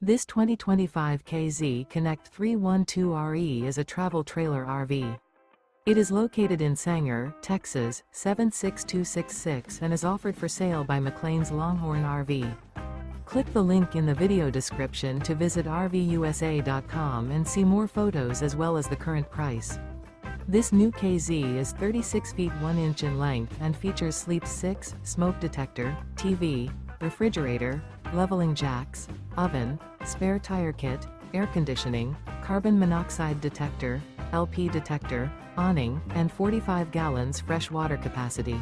This 2025 KZ Connect 312RE is a travel trailer RV. It is located in Sanger, Texas, 76266 and is offered for sale by McClain's Longhorn RV. Click the link in the video description to visit RVUSA.com and see more photos as well as the current price. This new KZ is 36 feet 1 inch in length and features sleep 6, smoke detector, TV, refrigerator, leveling jacks, oven, spare tire kit, air conditioning, carbon monoxide detector, LP detector, awning, and 45 gallons fresh water capacity.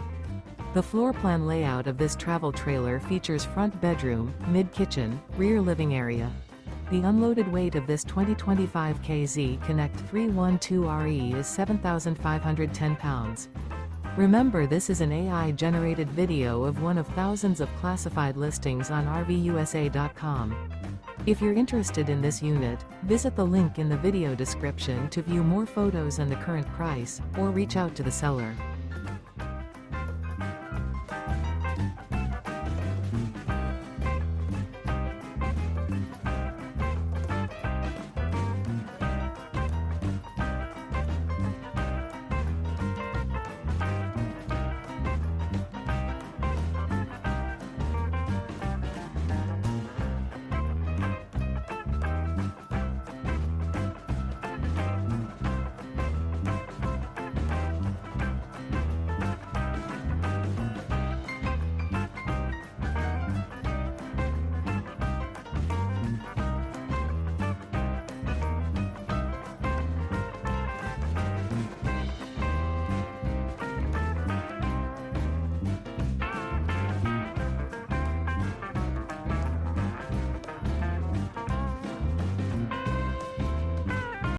The floor plan layout of this travel trailer features front bedroom, mid-kitchen, rear living area. The unloaded weight of this 2025 KZ Connect 312RE is 7,510 pounds. Remember, this is an AI-generated video of one of thousands of classified listings on RVUSA.com. If you're interested in this unit, visit the link in the video description to view more photos and the current price, or reach out to the seller.